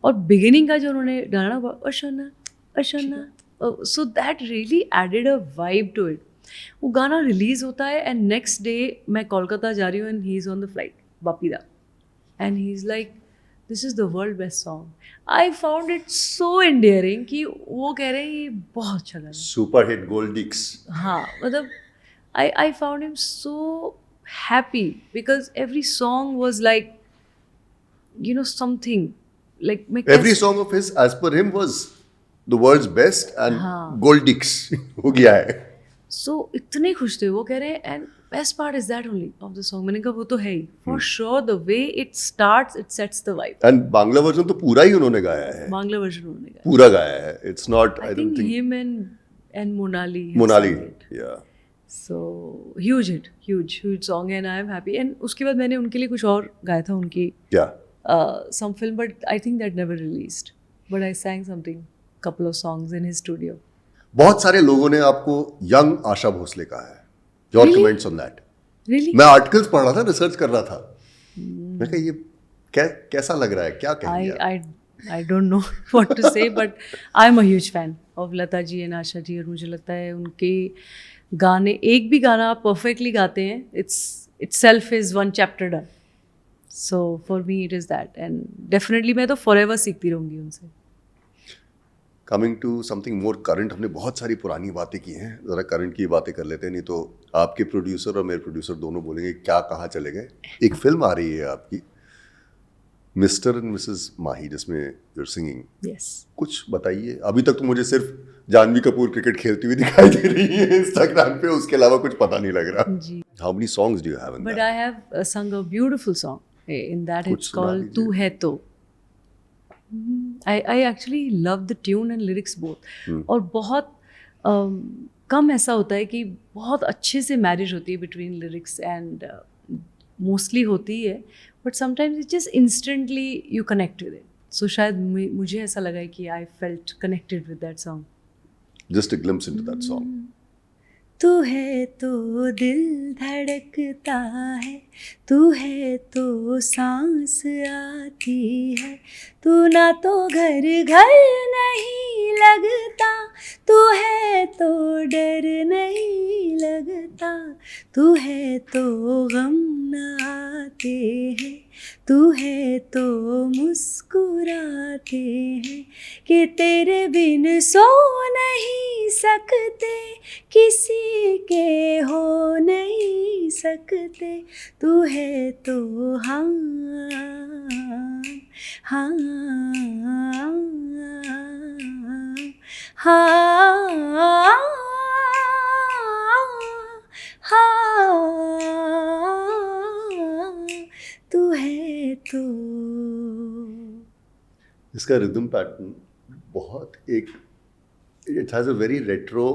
और बिगिनिंग का जो उन्होंने गाना अशना अशना, so that really added a vibe to it. वो गाना रिलीज होता है एंड नेक्स्ट डे मैं कोलकाता जा रही हूँ and he is on the flight, Bappi da, and he is like this is the world best song. I found it so endearing कि वो कह रहे हैं ये बहुत अच्छा गाना. Super hit gold discs. हाँ, मतलब आई फाउंड हिम सो happy because every song was like, you know, something like every song of his as per him was the world's best and gold dicks हो गया है. So इतने खुश थे, वो कह रहे हैं and best part is that only of the song. मैंने कहा वो तो है ही for sure, the way it starts it sets the vibe. and Bangla version तो पूरा ही उन्होंने गाया है. बांग्ला वर्जन उन्होंने गाया, पूरा गाया है. it's not I don't think him and Monali yeah. So huge hit, huge song and I am happy. And उसके बाद मैंने उनके लिए कुछ और गाया था, उनकी some film, but I think that never released. But I sang something, couple of songs in his studio. बहुत सारे लोगों ने आपको यंग आशा भोसले कहा है. Your comments on that? Really? मैं आर्टिकल्स पढ़ रहा था, रिसर्च कर रहा था. मैं कहा ये कैसा लग रहा है, क्या कहेंगे? I don't know what to say, but I'm a huge fan of Lata ji and Asha ji, और मुझे लगता है उनके गाने, एक भी गाना आप परफेक्टली गाते हैं, itself is one chapter done. So for me it is that, and definitely मैं तो forever सीखती रहूँगी उनसे. Coming to something more current, हमने बहुत सारी पुरानी बातें की हैं, ज़रा करंट की बातें कर लेते हैं, नहीं तो आपके प्रोड्यूसर और मेरे प्रोड्यूसर दोनों बोलेंगे क्या कहाँ चले गए. एक फिल्म आ रही है आपकी, मिस्टर एंड मिसेस माही, जिसमें यूर सिंगिंग. Yes. कुछ बताइए. अभी तक तो मुझे सिर्फ जानवी कपूर क्रिकेट खेलती हुई दिखाई दे रही है इंस्टाग्राम पे, उसके अलावा कुछ पता नहीं लग रहा. जी. How many songs do you have in But that? I have sung a beautiful song in that. कुछ It's सुना called दीजिए. तू है तो. I actually love the tune and lyrics both. और बहुत कम ऐसा होता है कि बहुत अच्छे से मैरिज होती है बिटवीन लिरिक्स एंड मोस्टली होती है, but sometimes it just instantly you connect with it. So शायद मुझे ऐसा लगा है कि I felt connected with that song. Just a glimpse into that song. तू है तो दिल धड़कता है, तू है तो सांस आती है, तू ना तो घर घर नहीं लगता, तू है तो डर नहीं लगता, तू है तो गम ना आते हैं, तू है तो मुस्कुराते हैं, कि तेरे बिन सो नहीं सकते, किसी के हो नहीं सकते, तू है तो हाँ हाँ हाँ हाँ, तू है तो. इसका रिदम पैटर्न बहुत एक, it has a very retro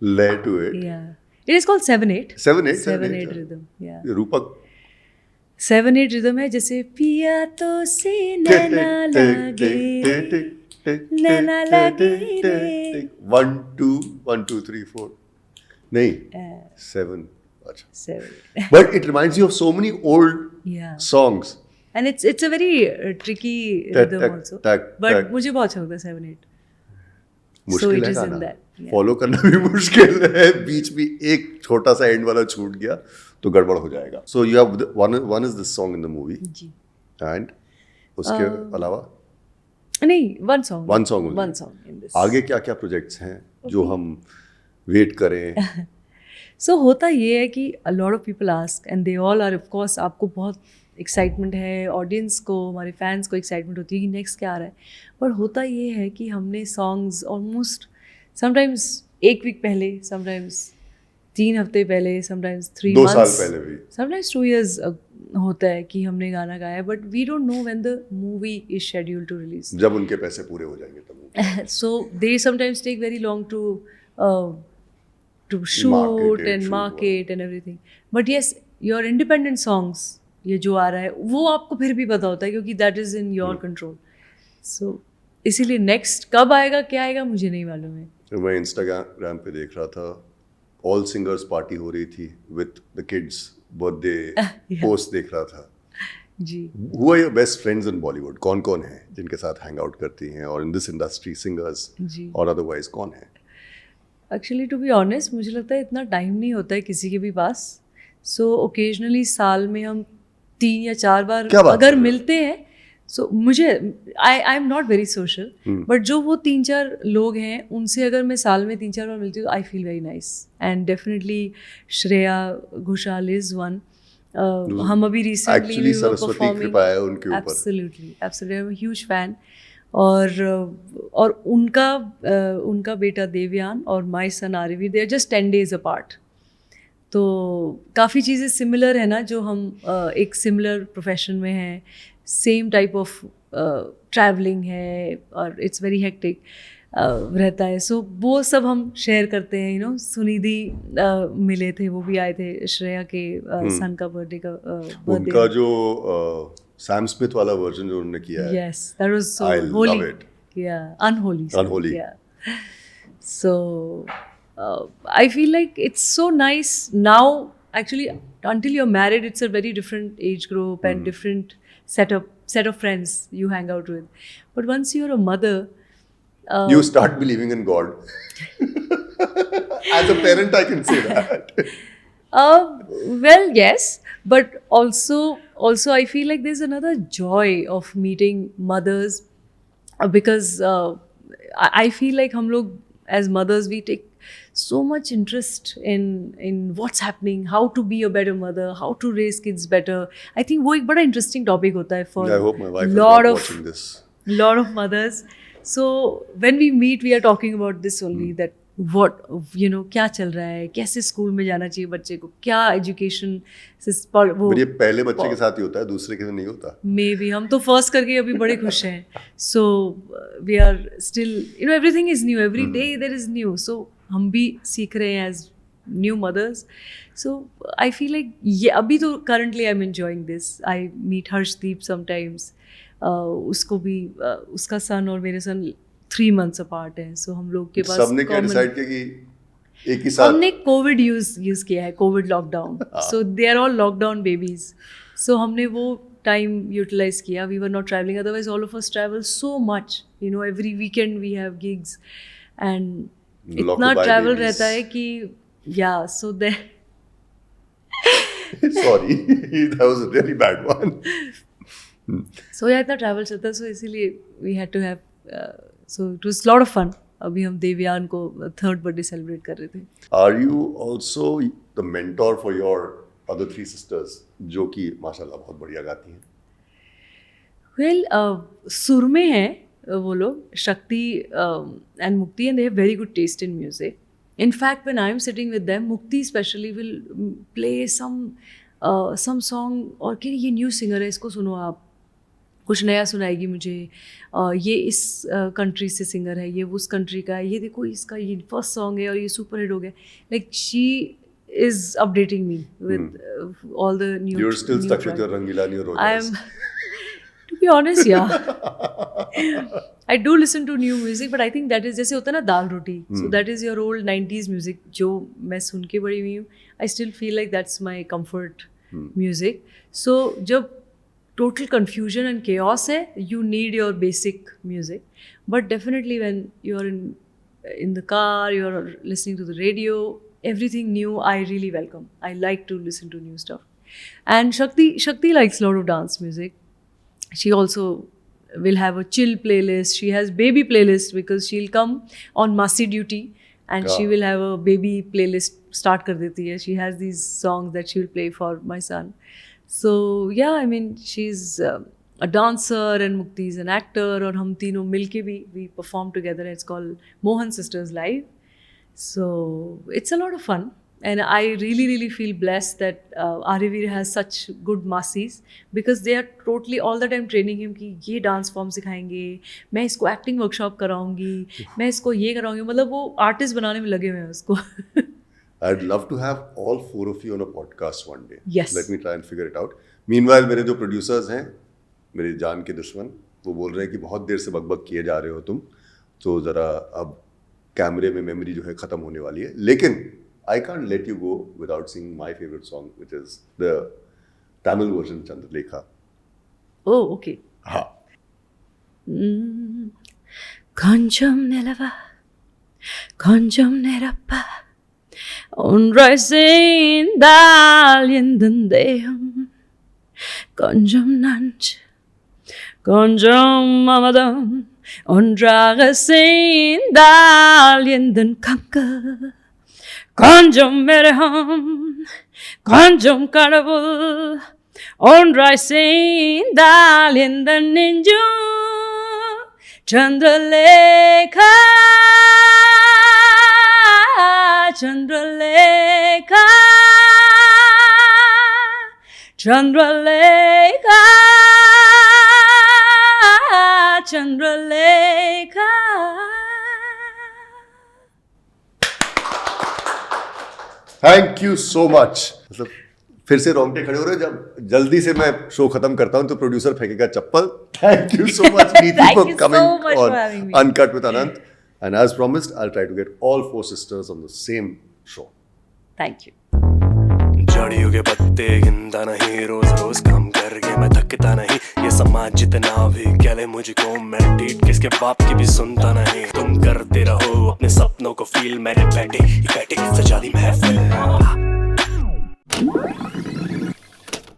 layer to it. Yeah, it is called 7/8. 7/8 7/8 rhythm. Yeah, रूपक 7/8 rhythm है. जैसे पिया तो से नैना लगे, नैना लगे रे. 1 2 1 2 3 4 नहीं 7. अच्छा. 7. But it reminds you of so many old Yeah, songs. and it's a very tricky Tack, rhythm tack, also. tack, But tack. मुझे बहुत अच्छा लगता है 7/8. So मुश्किल it है is in गाना, that. Yeah. फॉलो करना भी मुश्किल है. बीच में एक छोटा सा एंड वाला छूट गया तो गड़बड़ हो जाएगा. So you have one is this song in the movie जी. एंड उसके अलावा नहीं, one song. One song only. One song in this. आगे क्या क्या प्रोजेक्ट्स हैं जो हम वेट करें? सो होता ये है कि a lot of people ask and they all are, of course, आपको बहुत एक्साइटमेंट है, ऑडियंस को, हमारे फैंस को एक्साइटमेंट होती है कि नेक्स्ट क्या आ रहा है. पर होता ये है कि हमने सॉन्ग्स ऑलमोस्ट समटाइम्स 1 वीक पहले, समटाइम्स 3 हफ्ते पहले, समटाइम्स 3 2 months, साल पहले भी. समटाइम्स 2 years होता है कि हमने गाना गाया है, but we don't know when the movie is scheduled to release. जब उनके पैसे पूरे हो जाएंगे तब. So they sometimes take very long to shoot Market it, and shoot market and everything. But yes, your independent songs, ये जो आ रहा है वो आपको फिर भी पता होता है क्योंकि that is in your control. So इसीलिए next कब आएगा क्या आएगा मुझे नहीं मालूम है. मैं इंस्टाग्राम पे देख रहा था, ऑल सिंगर्स पार्टी हो रही थी with the kids birthday post देख रहा था. जी. Who are your best friends in Bollywood? कौन कौन है जिनके साथ हैंग आउट करती हैं, और इन दिस इंडस्ट्री सिंगर्स जी. और अदरवाइज कौन है? एक्चुअली टू बी ऑनेस्ट मुझे लगता है इतना टाइम नहीं होता है किसी के भी पास. सो ओकेजनली साल में हम 3 या 4 बार क्या बात अगर कर रहे हो? मिलते हैं. सो मुझे I am not very social, but जो वो 3-4 लोग हैं उनसे अगर मैं साल में 3-4 बार मिलती हूँ I feel very nice. And definitely Shreya Ghoshal is one. हम अभी रिसेंटली एक्चुअली सरस्वती कृपा है उनके ऊपर. Absolutely absolutely I am huge fan. और उनका बेटा देवयान और my son Aarvi, they are just 10 days apart. तो काफ़ी चीज़ें सिमिलर है ना, जो हम एक सिमिलर प्रोफेशन में हैं, सेम टाइप ऑफ ट्रैवलिंग है और इट्स वेरी हेक्टिक रहता है. सो वो सब हम शेयर करते हैं. यू नो सुनिधि मिले थे, वो भी आए थे श्रेया के सन का बर्थडे का उनका जो सैम स्मिथ वाला वर्जन जो उन्होंने किया है. Yes, that was so I holy. love it. Yeah, unholy. Unholy. Yeah. So I feel like it's so nice now. Actually, until you're married, it's a very different age group and different set of friends you hang out with. But once you're a mother, You start believing in God. As a parent, I can say that. well, yes, but also I feel like there's another joy of meeting mothers because I feel like हम लोग as mothers we take so much interest in what's happening, how to be a better mother, how to raise kids better. I think वो एक बड़ा interesting topic होता है for I hope my wife is lot not of watching this. lot of mothers. So when we meet we are talking about this only, that what you know क्या चल रहा है, कैसे स्कूल में जाना चाहिए बच्चे को, क्या एजुकेशन वो ये पहले बच्चे के साथ ही होता है, दूसरे के साथ नहीं होता. मे बी हम तो फर्स्ट करके अभी बड़े खुश हैं. So we are still, you know, everything is new, every day there is new. So हम भी सीख रहे हैं as new mothers. So I feel like ये अभी तो currently I am enjoying this. I meet Harshdeep sometimes. उसको भी उसका सन और मेरे सन 3 months अपार्ट हैं. सो हम लोग के पास सबने क्या डिसाइड किया कि एक ही साथ? हमने कोविड यूज किया है, covid lockdown. So they are all lockdown babies. So हमने वो टाइम यूटिलाइज किया. We were not travelling, otherwise all of us travel so much. You know, every weekend we have gigs and इतना ट्रैवल रहता है कि या सो दे. Sorry, that was a really bad one. सो या इतना ट्रैवल चलता है. सो इसीलिए we had to have. So it was lot of fun. अभी हम देवयान को 3rd बर्थडे सेलिब्रेट कर रहे थे. Are you also the mentor for your other 3 sisters जो कि माशाल्लाह बहुत बढ़िया गाती हैं? वेल सुर में हैं वो लोग, Shakti and Mukti, and they have very good taste in music. In fact, when I am sitting with them, Mukti especially will play some song और कि ये न्यू सिंगर है, इसको सुनो आप, कुछ नया सुनाएगी मुझे. ये इस कंट्री से सिंगर है, ये उस कंट्री का है, ये देखो इसका ये फर्स्ट सॉन्ग है और ये सुपर हिट हो गया. Like she is updating me with all the new. You're still new stuck track. with your Rangila and your Rojas. I am, to be honest, yeah. I do listen to new music, but I think that is जैसे होता है ना दाल रोटी. So that is your old 90s music जो मैं सुन के बड़ी हुई हूँ. I still feel like that's my comfort music. So जब total confusion and chaos है, you need your basic music. But definitely when you're in the car, you're listening to the radio, everything new I really welcome. I like to listen to new stuff. And Shakti likes a lot of dance music. She also will have a chill playlist. She has baby playlist because she'll come on Masi duty and she will have a baby playlist start kar deti hai. She has these songs that she will play for my son. So yeah, I mean she's a dancer and Mukti is an actor और हम तीनों मिलके भी we perform together. It's called Mohan Sisters Live. So it's a lot of fun. And I really feel blessed that Arivir has such good masis because they are totally all the time training him कि ये डांस फॉर्म सिखाएंगे, मैं इसको एक्टिंग वर्कशॉप कराऊंगी, मैं इसको ये कराऊंगी. मतलब वो आर्टिस्ट बनाने में लगे हुए हैं उसको. I'd love to have all 4 of you on a podcast one day. Yes. Let me try and figure it out. Meanwhile, मेरे जो प्रोड्यूसर्स हैं, मेरी जान के दुश्मन, वो बोल रहे हैं कि बहुत देर से बकबक किए जा रहे हो तुम, तो ज़रा अब कैमरे में मेमोरी जो है ख़त्म होने वाली है. लेकिन I can't let you go without singing my favorite song, which is the Tamil version Chandralekha. Oh, okay. Ha. Konjam nilava, konjam nirappa, onrai sindal yendandeham, konjam nanch, konjam amadam, ondraga sindal yendan kanka. கொஞ்சம் மெரகம் கொஞ்சம் கடவுள் ஒன்றாய் சேர்ந்தால் எந்த நெஞ்சும் Chandralekha Chandralekha Chandralekha Chandralekha. Thank you so much. मतलब फिर से रोंगटे खड़े हो रहे हैं. जब जल्दी से मैं शो खत्म करता हूं तो प्रोड्यूसर फेंकेगा चप्पल. Thank you so much Neeti for coming on uncut with Anant. And as promised I will try to get all 4 sisters on the same show. Thank you. झाड़ियों के पत्ते गिनता नहीं, रोज रोज काम करके मैं थकता नहीं. ये समाज जितना भी कह ले मुझको, मैं डीट किसके बाप की भी सुनता नहीं. तुम करते रहो अपने सपनों को फील, मैंने बैठे सजा दी महफिल.